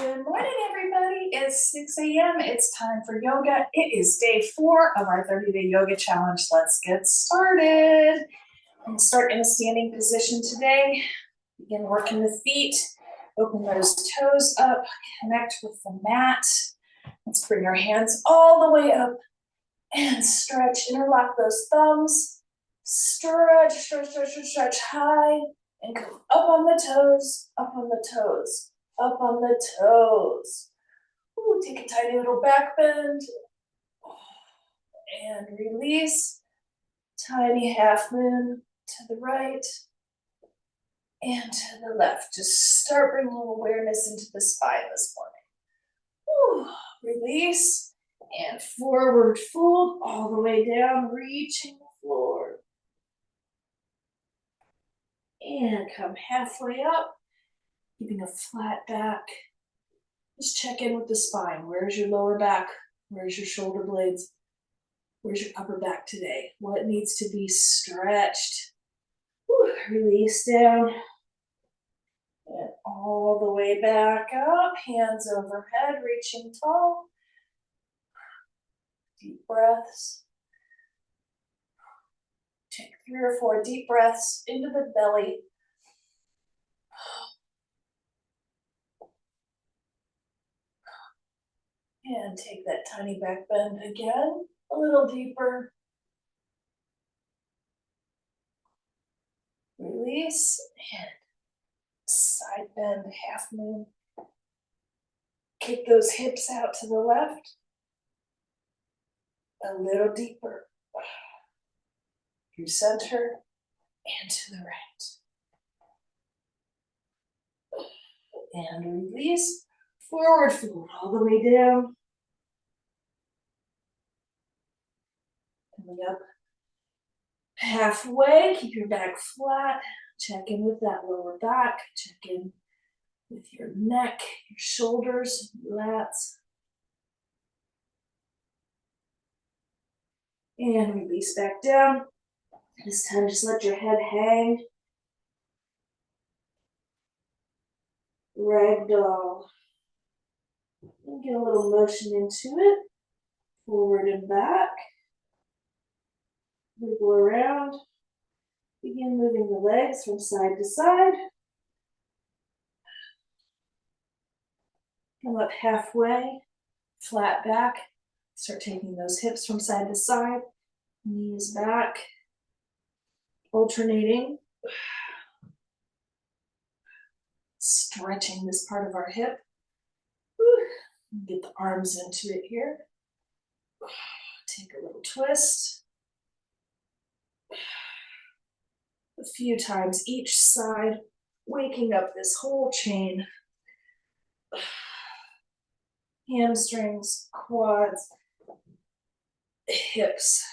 Good morning, everybody. It's 6 a.m. It's time for yoga. It is day 4 of our 30-day yoga challenge. Let's get started. And start in a standing position today. Begin working the feet. Open those toes up. Connect with the mat. Let's bring our hands all the way up and stretch. Interlock those thumbs. Stretch, stretch, stretch, stretch, stretch high. And go up on the toes, up on the toes, up on the toes. Ooh, take a tiny little back bend. And release. Tiny half moon to the right and to the left. Just start bringing a little awareness into the spine this morning. Ooh, release and forward fold all the way down, reaching the floor. And come halfway up, keeping a flat back. Just check in with the spine. Where's your lower back? Where's your shoulder blades? Where's your upper back today? What needs to be stretched? Whew, release down. And all the way back up, hands overhead, reaching tall. Deep breaths. Take 3 or 4 deep breaths into the belly. And take that tiny back bend again, a little deeper. Release and side bend, half moon. Kick those hips out to the left. A little deeper. Through center and to the right. And release. Forward fold all the way down. Coming up halfway, keep your back flat. Check in with that lower back. Check in with your neck, your shoulders, lats. And release back down. This time, just let your head hang. Ragdoll. And get a little motion into it. Forward and back. Wiggle around. Begin moving the legs from side to side. Come up halfway. Flat back. Start taking those hips from side to side. Knees back. Alternating. Stretching this part of our hip. Get the arms into it here. Take a little twist. A few times each side, waking up this whole chain. Hamstrings, quads, hips.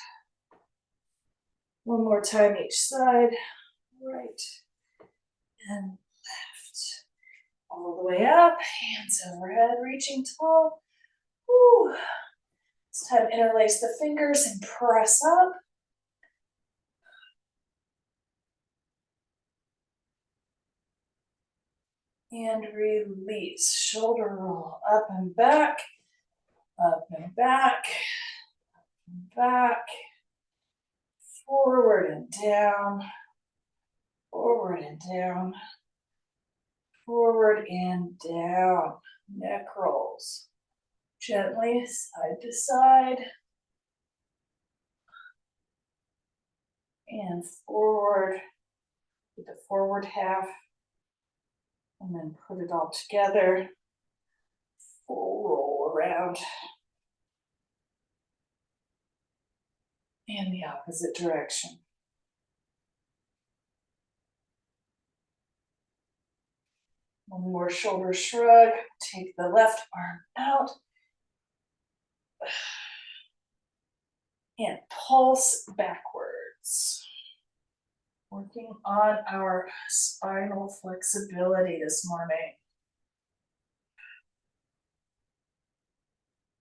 One more time each side. Right and left. All the way up, hands overhead, reaching tall. Whew. It's time to interlace the fingers and press up. And release. Shoulder roll up and back, up and back, up and back, forward and down, forward and down, forward and down. Neck rolls. Gently side to side. And forward with the forward half. And then put it all together. Full roll around. And the opposite direction. One more shoulder shrug. Take the left arm out. And pulse backwards. Working on our spinal flexibility this morning.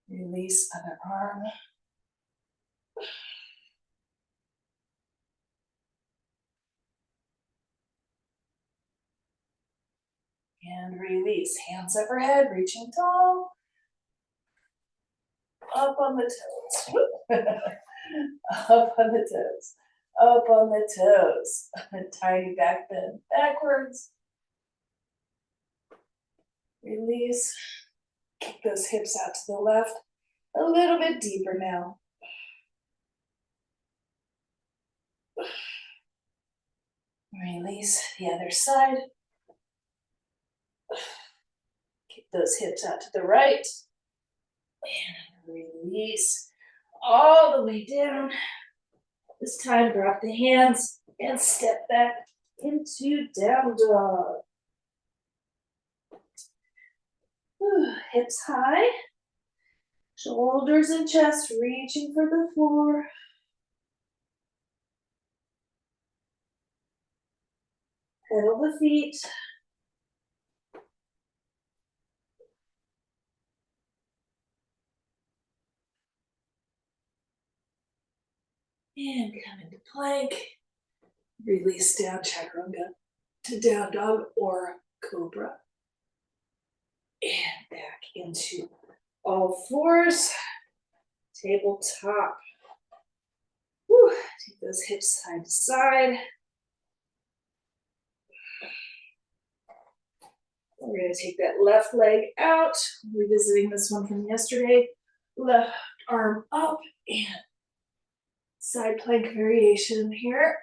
Release other arm. And release, hands overhead, reaching tall. Up on the toes. Up on the toes. Up on the toes. Tiny back bend backwards. Release. Kick those hips out to the left. A little bit deeper now. Release the other side. Kick those hips out to the right. And release all the way down. This time, drop the hands and step back into down dog. Hips high, shoulders and chest reaching for the floor. Pedal the feet. And come into plank. Release down chaturanga to down dog or cobra. And back into all fours. Tabletop. Whew. Take those hips side to side. We're going to take that left leg out. Revisiting this one from yesterday. Left arm up and side plank variation here.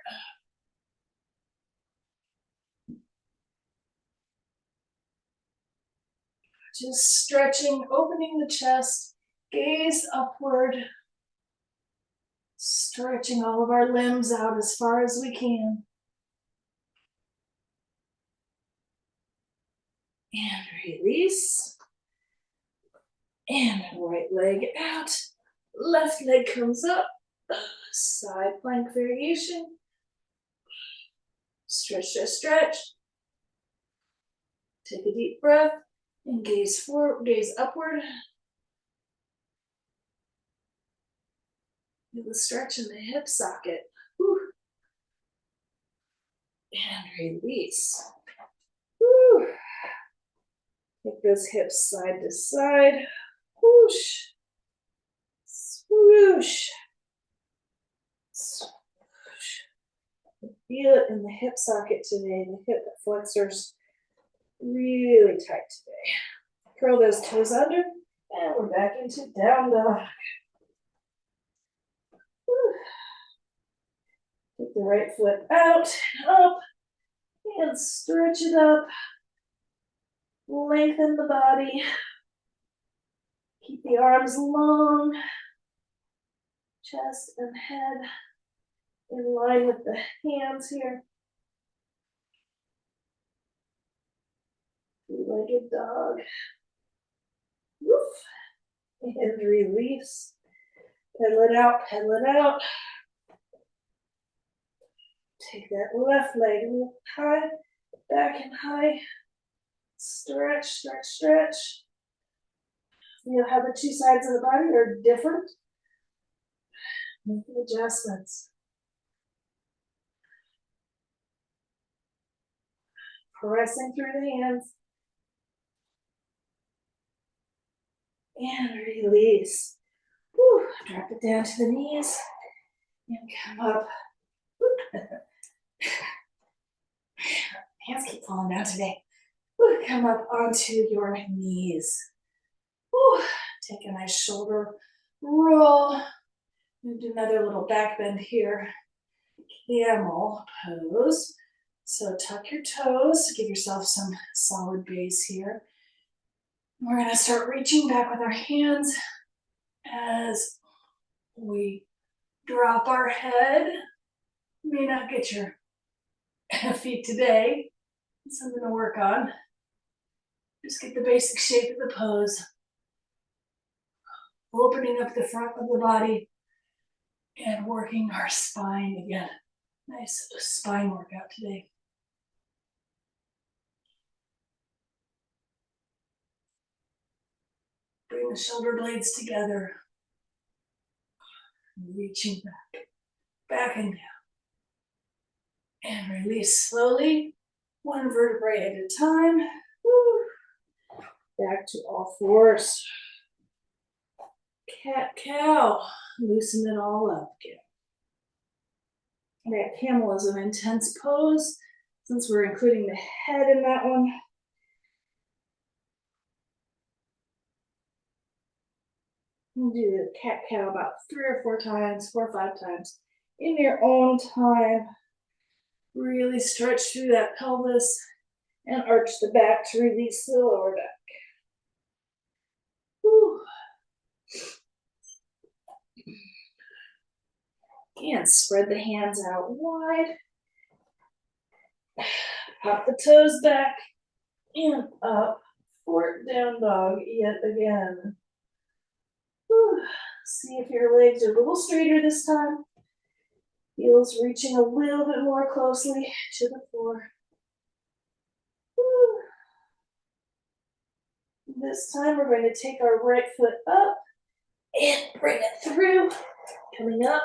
Just stretching, opening the chest, gaze upward, stretching all of our limbs out as far as we can. And release. And right leg out, left leg comes up, side plank variation. Stretch, stretch, stretch. Take a deep breath and gaze forward, gaze upward. Feel the stretch in the hip socket. Whew. And release. Whew. Take those hips side to side. Whoosh. Swoosh. Swoosh. Feel it in the hip socket today. The hip flexors really tight today. Curl those toes under, and we're back into down dog. Take the right foot out, up, and stretch it up. Lengthen the body. Keep the arms long. Chest and head in line with the hands here. Two-legged dog. Woof. And release. Pedal it out, pedal it out. Take that left leg high, back and high. Stretch, stretch, stretch. Feel how the two sides of the body are different. Make the adjustments. Pressing through the hands. And release. Whew. Drop it down to the knees. And come up. Hands keep falling down today. Whew. Come up onto your knees. Whew. Take a nice shoulder roll. And do another little back bend here. Camel pose. So tuck your toes, give yourself some solid base here. We're going to start reaching back with our hands as we drop our head. You may not get your feet today. Something to work on. Just get the basic shape of the pose. Opening up the front of the body and working our spine again. Nice spine workout today. Bring the shoulder blades together. Reaching back, back and down. And release slowly, one vertebrae at a time. Woo. Back to all fours. Cat, cow. Loosen it all up again. That camel is an intense pose since we're including the head in that one. We'll do the cat cow about 3 or 4 times, 4 or 5 times in your own time. Really stretch through that pelvis and arch the back to release the lower back. Whew. And spread the hands out wide. Pop the toes back and up. Fork down dog yet again. Whew. See if your legs are a little straighter this time. Heels reaching a little bit more closely to the floor. Whew. This time we're going to take our right foot up and bring it through. Coming up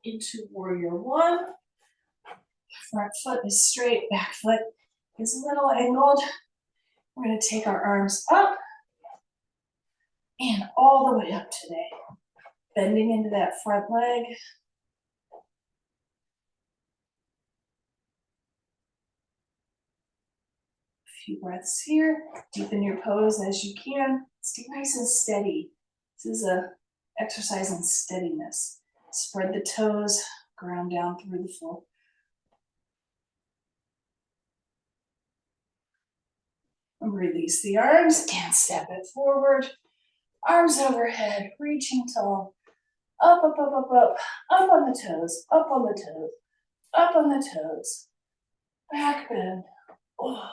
into warrior one. Front foot is straight, back foot is a little angled. We're going to take our arms up and all the way up today. Bending into that front leg. A few breaths here. Deepen your pose as you can. Stay nice and steady. This is an exercise in steadiness. Spread the toes, ground down through the floor. Release the arms and step it forward. Arms overhead, reaching tall. Up, up, up, up, up. Up on the toes, up on the toes, up on the toes. Back bend. Oh.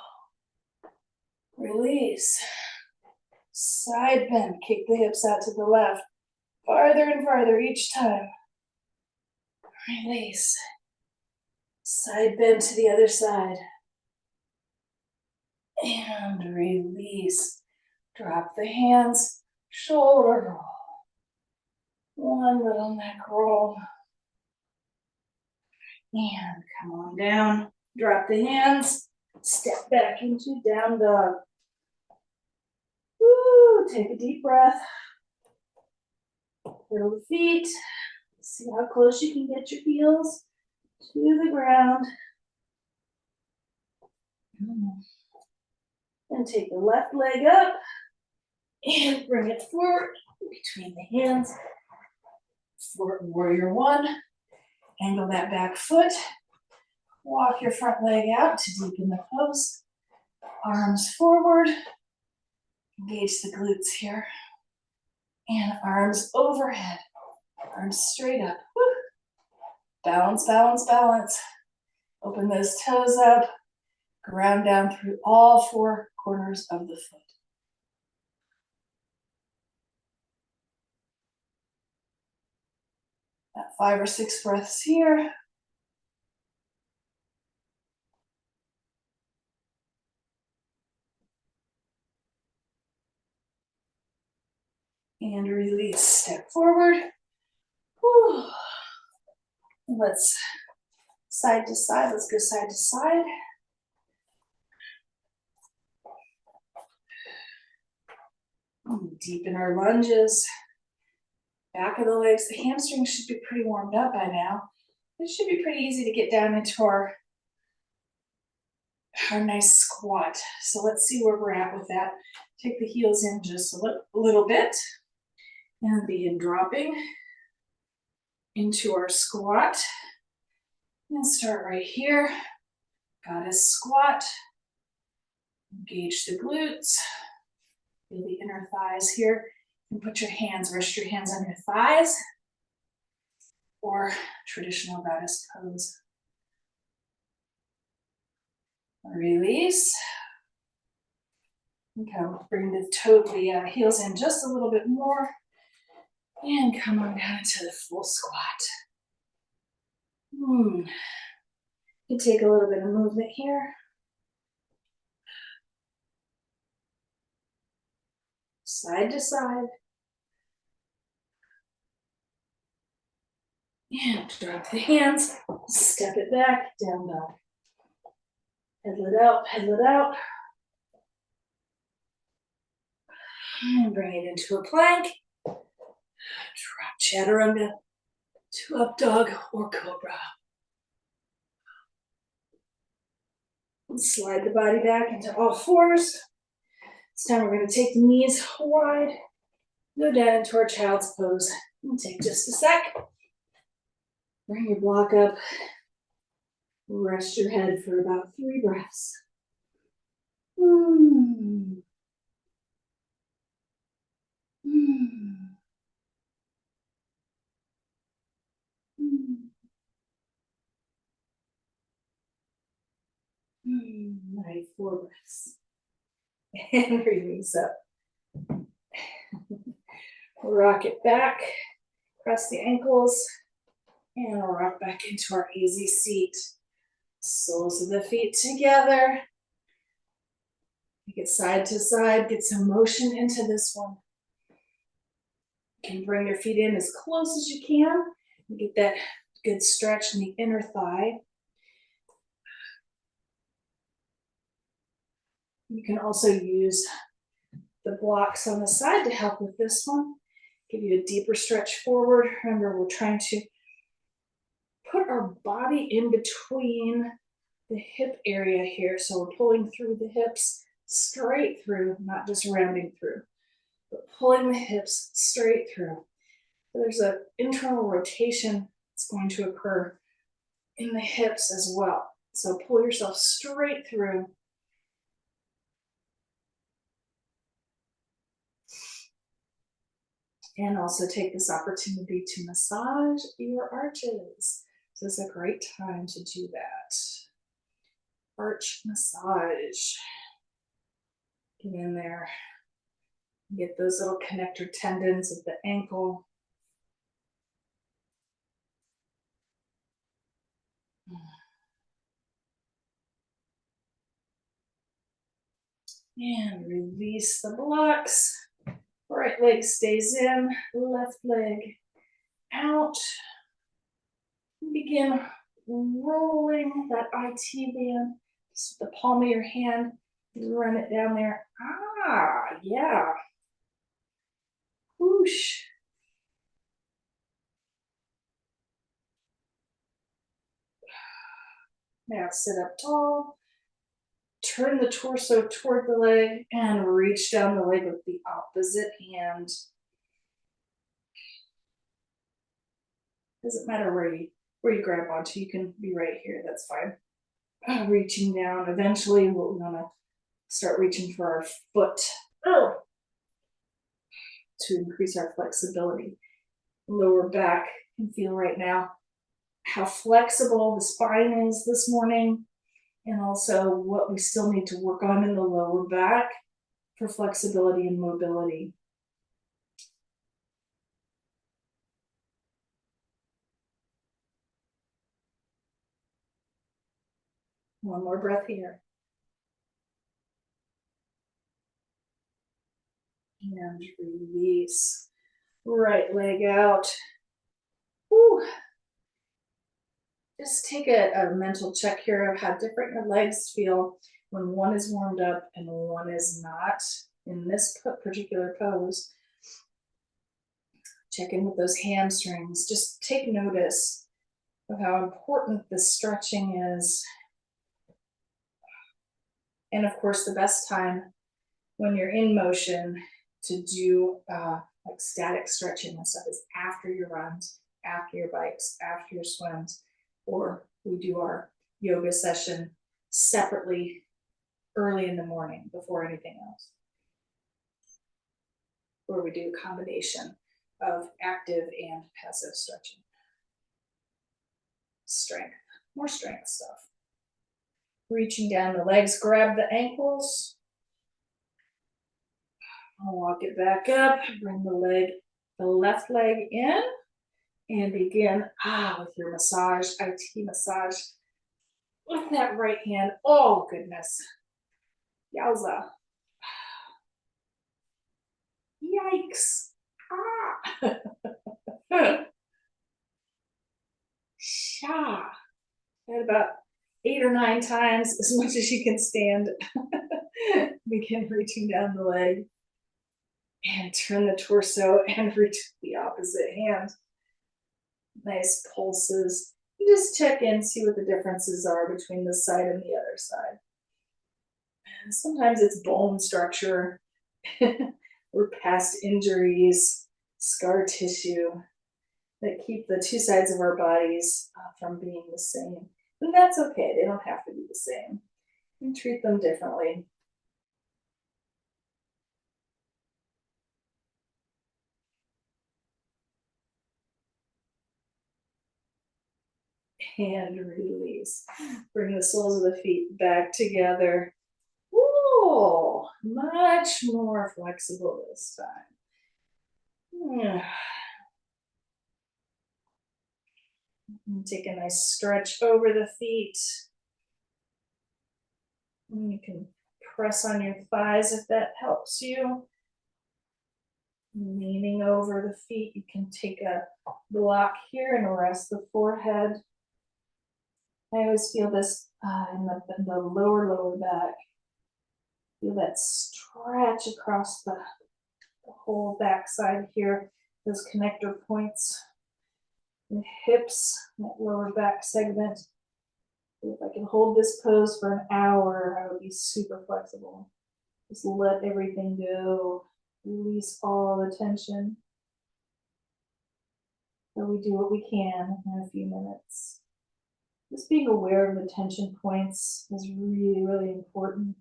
Release. Side bend. Kick the hips out to the left. Farther and farther each time. Release. Side bend to the other side. And release. Drop the hands. Shoulder roll. One little neck roll. And come on down. Drop the hands. Step back into down dog. Woo, take a deep breath. Feel the feet. See how close you can get your heels to the ground. And take the left leg up and bring it forward between the hands. For warrior one. Angle that back foot. Walk your front leg out to deepen the pose. Arms forward. Engage the glutes here. And arms overhead. Arms straight up. Woo. Balance, balance, balance. Open those toes up. Ground down through all 4 corners of the foot. About 5 or 6 breaths here. And release. Step forward. Whew. Let's side to side. Let's go side to side. Deepen our lunges. Back of the legs. The hamstrings should be pretty warmed up by now. It should be pretty easy to get down into our nice squat. So let's see where we're at with that. Take the heels in just a little bit. And begin dropping into our squat. And start right here. Goddess squat. Engage the glutes. Feel the inner thighs here. And put your hands, rest your hands on your thighs. Or traditional goddess pose. Release. Okay, bring the heels in just a little bit more. And come on down into the full squat. You take a little bit of movement here. Side to side. And drop the hands. Step it back, down dog. Pedal it out, pedal it out. And bring it into a plank. Drop chaturanga to up dog or cobra. And slide the body back into all fours. This time we're going to take the knees wide, go down into our child's pose. And take just a sec. Bring your block up. Rest your head for about 3 breaths. Mm. Mm. Mm. Right, 4 breaths. And release up. Rock it back, press the ankles, and rock back into our easy seat. Soles of the feet together. Take it side to side, get some motion into this one. You can bring your feet in as close as you can. Get that good stretch in the inner thigh. You can also use the blocks on the side to help with this one. Give you a deeper stretch forward. Remember, we're trying to put our body in between the hip area here. So we're pulling through the hips straight through, not just rounding through, but pulling the hips straight through. So there's an internal rotation that's going to occur in the hips as well. So pull yourself straight through. And also take this opportunity to massage your arches. So this is a great time to do that. Arch massage. Get in there. Get those little connector tendons at the ankle. And release the blocks. Right leg stays in, left leg out. Begin rolling that IT band. Just with the palm of your hand, run it down there. Ah, yeah. Whoosh. Now sit up tall. Turn the torso toward the leg and reach down the leg with the opposite hand. Doesn't matter where you grab onto. You can be right here. That's fine. Reaching down. Eventually, we're gonna start reaching for our foot to increase our flexibility. Lower back can feel right now how flexible the spine is this morning, and also what we still need to work on in the lower back for flexibility and mobility. One more breath here. And release. Right leg out. Whew. Just take a mental check here of how different your legs feel when one is warmed up and one is not in this particular pose. Check in with those hamstrings. Just take notice of how important this stretching is. And of course, the best time when you're in motion to do like static stretching and stuff is after your runs, after your bikes, after your swims, or we do our yoga session separately early in the morning before anything else, where we do a combination of active and passive stretching. Strength, more strength stuff. Reaching down the legs, grab the ankles. I'll walk it back up, bring the left leg in, and begin with your massage, IT massage with that right hand. Oh goodness. Yowza. Yikes. Sha. At about 8 or 9 times, as much as you can stand. Begin reaching down the leg. And turn the torso and reach the opposite hand. Nice pulses. You just check in, see what the differences are between this side and the other side. And sometimes it's bone structure or past injuries, scar tissue that keep the two sides of our bodies from being the same. And that's okay, they don't have to be the same. You can treat them differently. And release. Bring the soles of the feet back together. Ooh, much more flexible this time. And take a nice stretch over the feet. And you can press on your thighs if that helps you. Leaning over the feet, you can take a block here and rest the forehead. I always feel this in the lower back. Feel that stretch across the whole back side here, those connector points. The hips, that lower back segment. If I can hold this pose for an hour, I would be super flexible. Just let everything go. Release all the tension. So we do what we can in a few minutes. Just being aware of the tension points is really, really important.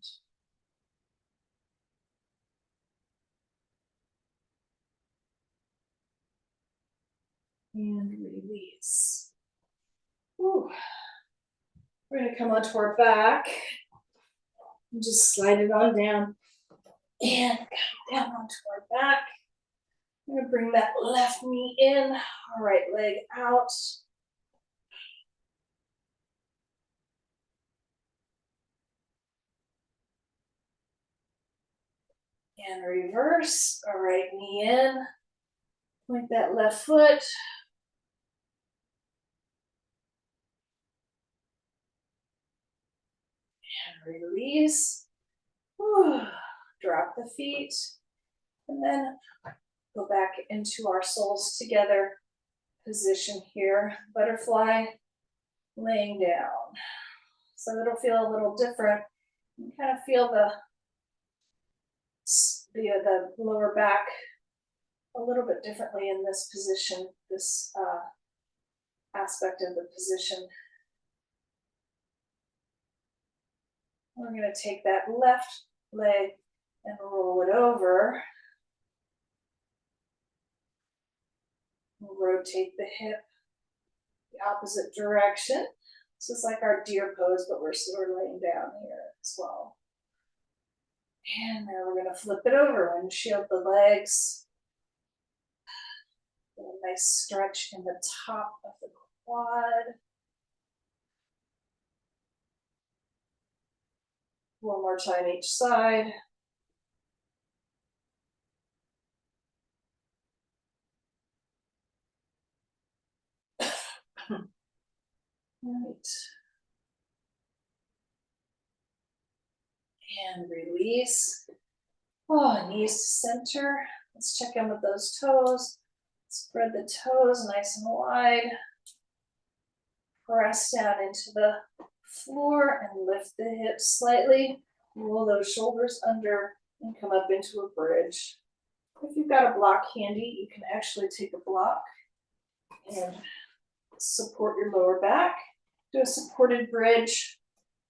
And release. Whew. We're going to come onto our back and just slide it on down and come down onto our back. I'm going to bring that left knee in, right leg out. And reverse, our right knee in. Point that left foot. And release. Whew. Drop the feet. And then go back into our soles together position here. Butterfly, laying down. So it'll feel a little different. You kind of feel the lower back a little bit differently in this position, this aspect of the position. We're going to take that left leg and roll it over. We'll rotate the hip the opposite direction. This is like our deer pose, but we're sort of laying down here as well. And now we're going to flip it over and shield the legs. A nice stretch in the top of the quad. One more time each side. Right. And release. Oh, knees to center. Let's check in with those toes. Spread the toes nice and wide. Press down into the floor and lift the hips slightly. Roll those shoulders under and come up into a bridge. If you've got a block handy, you can actually take a block and support your lower back. Do a supported bridge.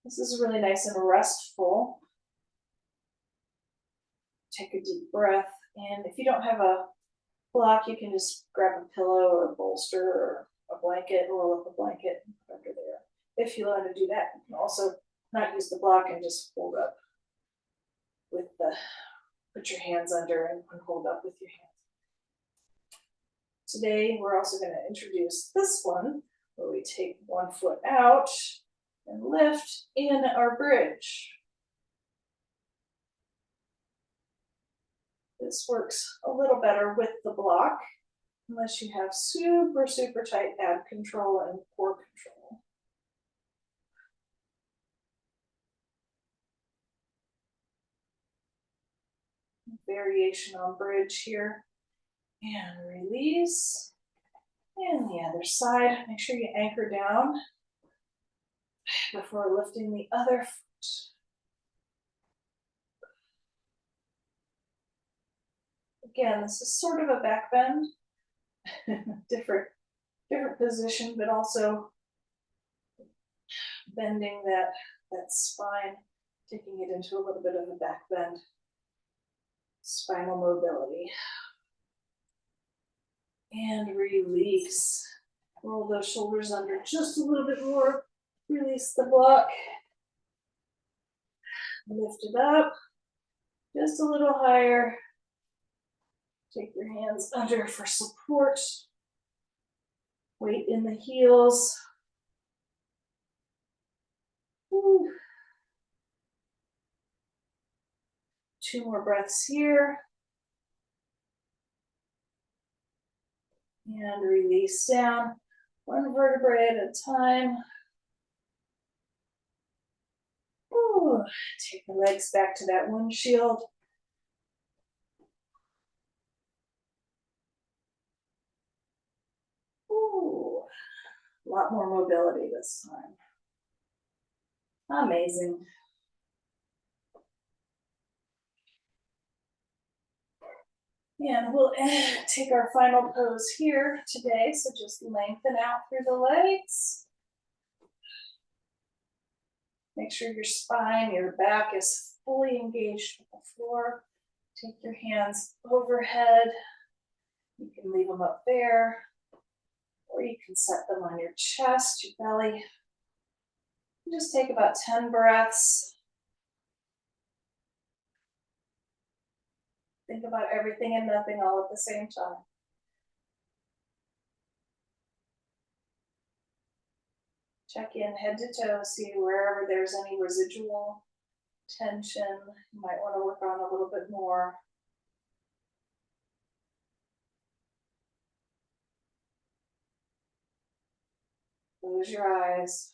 This is really nice and restful. Take a deep breath. And if you don't have a block, you can just grab a pillow or a bolster or a blanket, roll up a blanket under there. If you want to do that, you can also not use the block and just hold up with put your hands under and hold up with your hands. Today, we're also going to introduce this one where we take one foot out and lift in our bridge. This works a little better with the block, unless you have super, super tight ab control and core control. variation on bridge here. And release. And the other side, make sure you anchor down before lifting the other foot. Again, this is sort of a back bend, different position, but also bending that spine, taking it into a little bit of a back bend, spinal mobility. And release. Roll those shoulders under just a little bit more. Release the block. Lift it up just a little higher. Take your hands under for support. Weight in the heels. Woo. 2 more breaths here. And release down, 1 vertebrae at a time. Ooh. Take the legs back to that windshield. Ooh. A lot more mobility this time. Amazing. And we'll take our final pose here today. So just lengthen out through the legs. Make sure your spine, your back is fully engaged with the floor. Take your hands overhead. You can leave them up there, or you can set them on your chest, your belly. Just take about 10 breaths. Think about everything and nothing all at the same time. Check in head to toe, see wherever there's any residual tension, you might want to work on a little bit more. Close your eyes.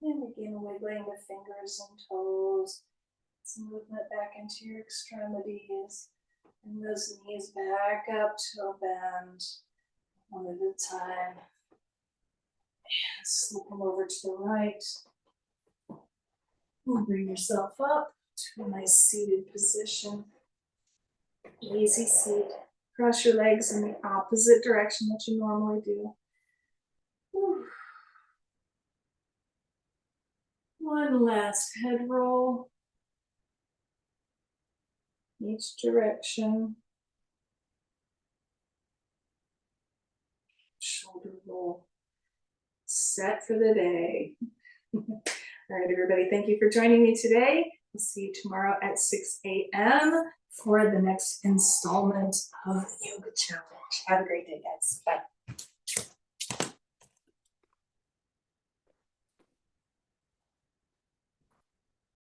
And begin wiggling the fingers and toes. Some movement back into your extremities. And those knees back up to a bend, one at a time. And slip them over to the right. And bring yourself up to a nice seated position. Easy seat. Cross your legs in the opposite direction that you normally do. Whew. One last head roll. Each direction. Shoulder roll. Set for the day. All right, everybody, thank you for joining me today. We'll see you tomorrow at 6 a.m. for the next installment of the Yoga Challenge. Have a great day, guys. Bye.